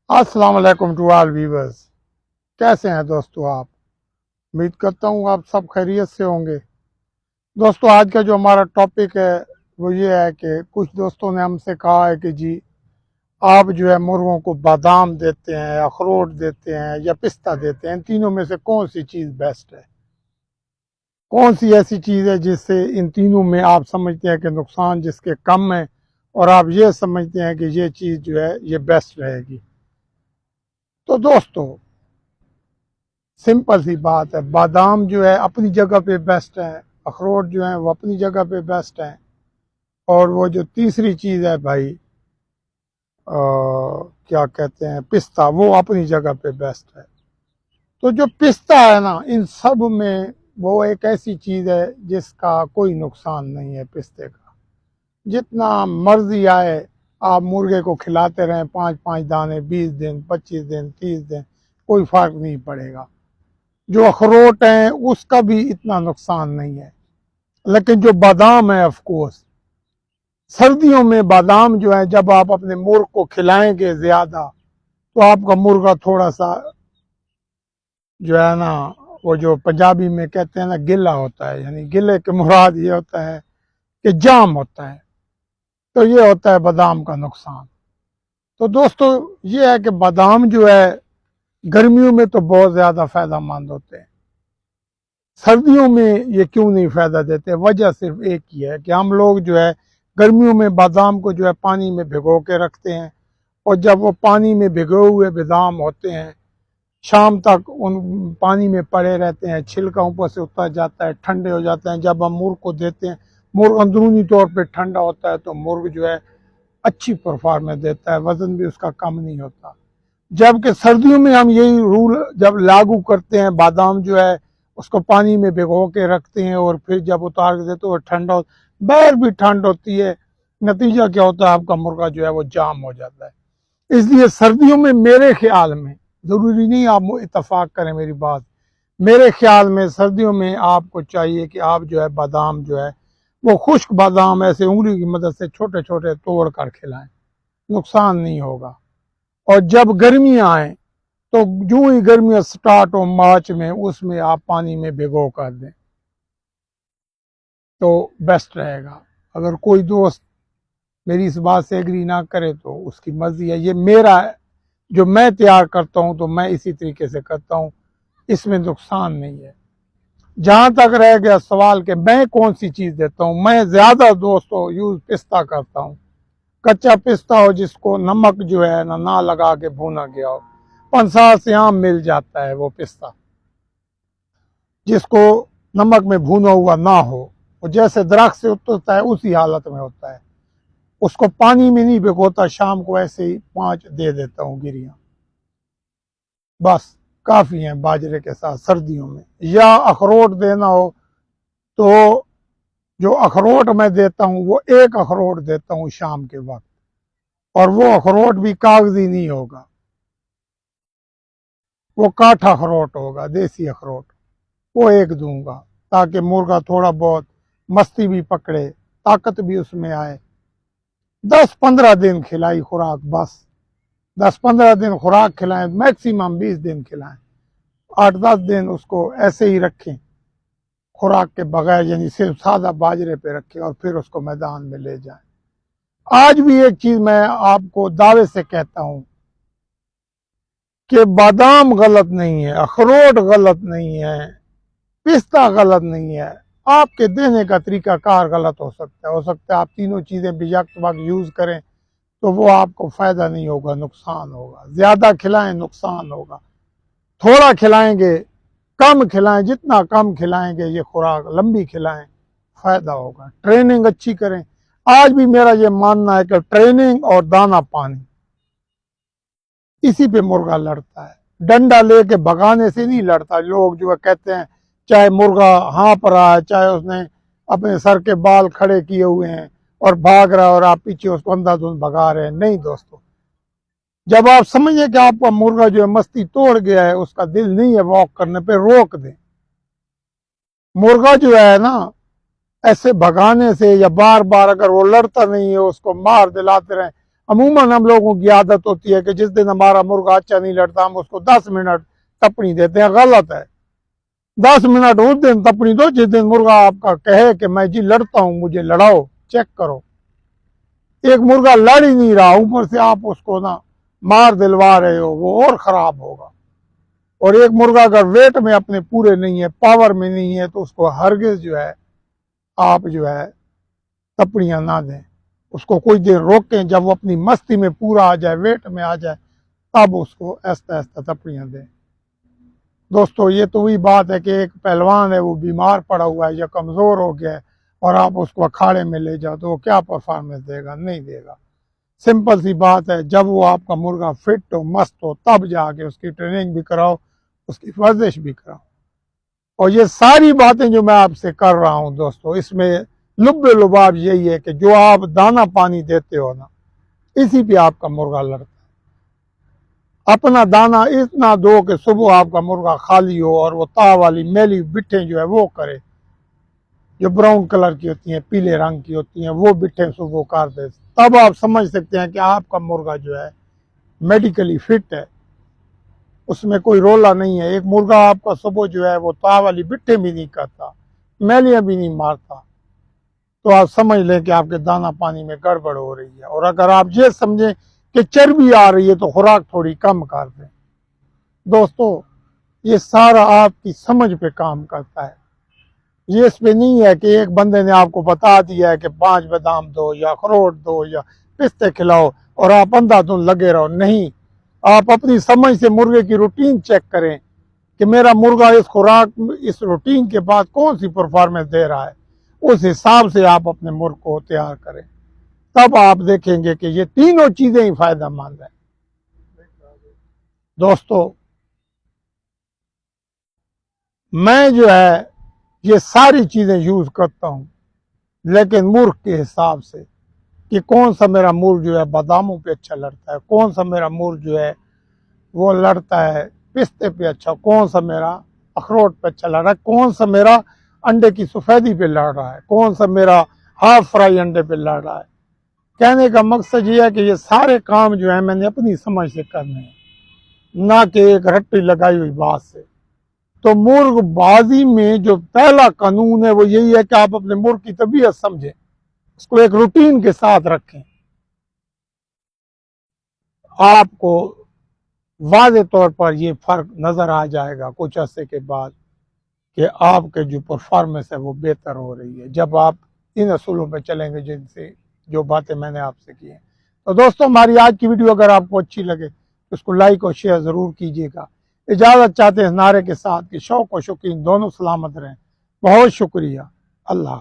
अस्सलाम वालेकुम to all viewers. कैसे हैं दोस्तों आप? उम्मीद करता हूँ आप सब खैरियत से होंगे। दोस्तों, आज का जो हमारा टॉपिक है वो ये है कि कुछ दोस्तों ने हमसे कहा है कि जी आप जो है मुर्गों को बादाम देते हैं, अखरोट देते हैं या पिस्ता देते हैं, इन तीनों में से कौन सी चीज़ बेस्ट है? कौन सी ऐसी चीज़ है जिससे इन तीनों में आप समझते हैं कि नुकसान जिसके कम है और आप ये समझते हैं कि ये चीज़ जो है ये बेस्ट रहेगी? तो दोस्तों, सिंपल सी बात है, बादाम जो है अपनी जगह पे बेस्ट है, अखरोट जो है वो अपनी जगह पे बेस्ट है, और वो जो तीसरी चीज़ है भाई क्या कहते हैं, पिस्ता, वो अपनी जगह पे बेस्ट है। तो जो पिस्ता है ना, इन सब में वो एक ऐसी चीज़ है जिसका कोई नुकसान नहीं है। पिस्ते का जितना मर्जी आए आप मुर्गे को खिलाते रहें, 5-5 दाने, 20 दिन, 25 दिन, 30 दिन, कोई फर्क नहीं पड़ेगा। जो अखरोट हैं उसका भी इतना नुकसान नहीं है। लेकिन जो बादाम है, ऑफ कोर्स सर्दियों में बादाम जो है जब आप अपने मुर्ग को खिलाएंगे ज़्यादा तो आपका मुर्गा थोड़ा सा जो है ना, वो जो पंजाबी में कहते हैं ना गिला होता है, यानी गिले के मुराद ये होता है कि जाम होता है। तो ये होता है बादाम का नुकसान। तो दोस्तों, ये है कि बादाम जो है गर्मियों में तो बहुत ज़्यादा फ़ायदेमंद होते हैं, सर्दियों में ये क्यों नहीं फ़ायदा देते? वजह सिर्फ एक ही है कि हम लोग जो है गर्मियों में बादाम को जो है पानी में भिगो के रखते हैं, और जब वो पानी में भिगो हुए बादाम होते हैं शाम तक उन पानी में पड़े रहते हैं, छिलका ऊपर से उतर जाता है, ठंडे हो जाते हैं। जब हम मुर्ग को देते हैं, मुर्ग अंदरूनी तौर पे ठंडा होता है, तो मुर्ग जो है अच्छी परफॉर्मेंस देता है, वज़न भी उसका कम नहीं होता। जबकि सर्दियों में हम यही रूल जब लागू करते हैं, बादाम जो है उसको पानी में भिगो के रखते हैं और फिर जब उतार के देते हैं ठंडा, बाहर भी ठंड होती है, नतीजा क्या होता है, आपका मुर्गा जो है वो जाम हो जाता है। इसलिए सर्दियों में मेरे ख्याल में, ज़रूरी नहीं आप इतफाक करें मेरी बात, मेरे ख्याल में सर्दियों में आपको चाहिए कि आप जो है बादाम जो है वो खुश्क बादाम ऐसे उंगली की मदद से छोटे छोटे तोड़ कर खिलाएं, नुकसान नहीं होगा। और जब गर्मियाँ आए तो जो ही गर्मियाँ स्टार्ट हो मार्च में, उसमें आप पानी में भिगो कर दें तो बेस्ट रहेगा। अगर कोई दोस्त मेरी इस बात से एग्री ना करे तो उसकी मर्जी है, ये मेरा जो मैं तैयार करता हूँ तो मैं इसी तरीके से करता हूँ, इसमें नुकसान नहीं है। जहाँ तक रह गया सवाल कि मैं कौन सी चीज़ देता हूँ, मैं ज़्यादा दोस्तों यूज़ पिस्ता करता हूँ। कच्चा पिस्ता हो जिसको नमक जो है ना लगा के भूना गया हो, 5 से आम मिल जाता है वो पिस्ता, जिसको नमक में भुना हुआ ना हो, वो जैसे दरख्त से उतरता है उसी हालत में होता है। उसको पानी में नहीं भिगोता, शाम को ऐसे ही 5 दे देता हूँ गिरियाँ, बस काफ़ी हैं बाजरे के साथ सर्दियों में। या अखरोट देना हो तो जो अखरोट मैं देता हूँ वो एक अखरोट देता हूँ शाम के वक्त, और वो अखरोट भी कागजी नहीं होगा, वो काठा अखरोट होगा, देसी अखरोट, वो एक दूंगा ताकि मुर्गा थोड़ा बहुत मस्ती भी पकड़े, ताकत भी उसमें आए। 10-15 दिन खिलाई खुराक, बस 10-15 दिन खुराक खिलाएं, मैक्सिमम 20 दिन खिलाएं, 8-10 दिन उसको ऐसे ही रखें खुराक के बगैर, यानी सिर्फ सादा बाजरे पे रखें, और फिर उसको मैदान में ले जाएं। आज भी एक चीज मैं आपको दावे से कहता हूं कि बादाम गलत नहीं है, अखरोट गलत नहीं है, पिस्ता गलत नहीं है, आपके देने का तरीका कार गलत हो सकता है आप तीनों चीज़ें बेवक्त वक्त यूज़ करें तो वो आपको फ़ायदा नहीं होगा, नुकसान होगा। ज़्यादा खिलाएं नुकसान होगा, थोड़ा खिलाएंगे, कम खिलाएं, जितना कम खिलाएंगे ये खुराक लंबी खिलाएं, फ़ायदा होगा। ट्रेनिंग अच्छी करें। आज भी मेरा ये मानना है कि ट्रेनिंग और दाना पानी, इसी पे मुर्गा लड़ता है। डंडा लेके भगाने से नहीं लड़ता। लोग जो है कहते हैं चाहे मुर्गा हाँप रहा है, चाहे उसने अपने सर के बाल खड़े किए हुए हैं और भाग रहा है और आप पीछे उसको अंधाधुंध भगा रहे हैं, नहीं दोस्तों। जब आप समझिए कि आपका मुर्गा जो है मस्ती तोड़ गया है, उसका दिल नहीं है वॉक करने पे, रोक दें। मुर्गा जो है ना, ऐसे भगाने से या बार बार अगर वो लड़ता नहीं है उसको मार दिलाते रहें, अमूमन हम लोगों की आदत होती है कि जिस दिन हमारा मुर्गा अच्छा नहीं लड़ता हम उसको 10 मिनट तपनी देते हैं। गलत है। 10 मिनट उस दिन तपनी दो जिस दिन मुर्गा आपका कहे कि मैं जी लड़ता हूं, मुझे लड़ाओ। चेक करो, एक मुर्गा लड़ ही नहीं रहा, ऊपर से आप उसको ना मार दिलवा रहे हो, वो और खराब होगा। और एक मुर्गा अगर वेट में अपने पूरे नहीं है, पावर में नहीं है, तो उसको हरगिज जो है आप जो है तपड़ियां ना दें। उसको कुछ देर रोकें, जब वो अपनी मस्ती में पूरा आ जाए, वेट में आ जाए, तब उसको आहिस्ता आहिस्ता तपड़ियां दें। दोस्तों, ये तो वही बात है कि एक पहलवान है, वो बीमार पड़ा हुआ है या कमजोर हो गया है, और आप उसको अखाड़े में ले जाओ तो वो क्या परफॉर्मेंस देगा? नहीं देगा। सिंपल सी बात है, जब वो आपका मुर्गा फिट हो, मस्त हो, तब जाके उसकी ट्रेनिंग भी कराओ, उसकी वर्जिश भी कराओ। और ये सारी बातें जो मैं आपसे कर रहा हूं दोस्तों, इसमें लुब्बे लुबाब यही है कि जो आप दाना पानी देते हो ना, इसी पे आपका मुर्गा लड़ता है। अपना दाना इतना दो कि सुबह आपका मुर्गा खाली हो और वो ता वाली मैली बिट्ठे जो है वो करे, जो ब्राउन कलर की होती हैं, पीले रंग की होती हैं, वो बिट्ठे सुबह कर दे, तब आप समझ सकते हैं कि आपका मुर्गा जो है मेडिकली फिट है, उसमें कोई रोला नहीं है। एक मुर्गा आपका सुबह जो है वो ता वाली बिट्ठे भी नहीं करता, मैलियां भी नहीं मारता, तो आप समझ लें कि आपके दाना पानी में गड़बड़ हो रही है। और अगर आप ये समझें कि चर्बी आ रही है तो खुराक थोड़ी कम कर दें। दोस्तों, ये सारा आपकी समझ पे काम करता है। ये इस पे नहीं है कि एक बंदे ने आपको बता दिया है कि 5 बादाम दो या अखरोट दो या पिस्ते खिलाओ और आप अंधाधुंध लगे रहो। नहीं, आप अपनी समझ से मुर्गे की रूटीन चेक करें कि मेरा मुर्गा इस खुराक, इस रूटीन के बाद कौन सी परफॉर्मेंस दे रहा है, उस हिसाब से आप अपने मुर्ग को तैयार करें। तब आप देखेंगे कि ये तीनों चीजें ही फायदेमंद है। दोस्तों, मैं जो है ये सारी चीजें यूज करता हूं, लेकिन मुर्ग के हिसाब से कि कौन सा मेरा मुर्ग जो है बादामों पे अच्छा लड़ता है, कौन सा मेरा मुर्ग जो है वो लड़ता है पिस्ते पे अच्छा, कौन सा मेरा अखरोट पे अच्छा लड़ रहा है, कौन सा मेरा अंडे की सफेदी पे लड़ रहा है, कौन सा मेरा हाफ फ्राई अंडे पे लड़ रहा है। कहने का मकसद ये है कि ये सारे काम जो है मैंने अपनी समझ से करने हैं, ना कि एक रट्टी लगाई हुई बात से। तो मुर्गबाजी में जो पहला कानून है वो यही है कि आप अपने मुर्ग की तबीयत समझें, उसको एक रूटीन के साथ रखें। आपको वाज़े तौर पर ये फर्क नजर आ जाएगा कुछ अरसे के बाद कि आपके जो परफॉर्मेंस है वो बेहतर हो रही है, जब आप इन असूलों पर चलेंगे जिनसे जो बातें मैंने आपसे की हैं। तो दोस्तों, हमारी आज की वीडियो अगर आपको अच्छी लगे तो उसको लाइक और शेयर ज़रूर कीजिएगा। इजाज़त चाहते हैं नारे के साथ कि शौक और शौकीन दोनों सलामत रहें। बहुत शुक्रिया। अल्लाह।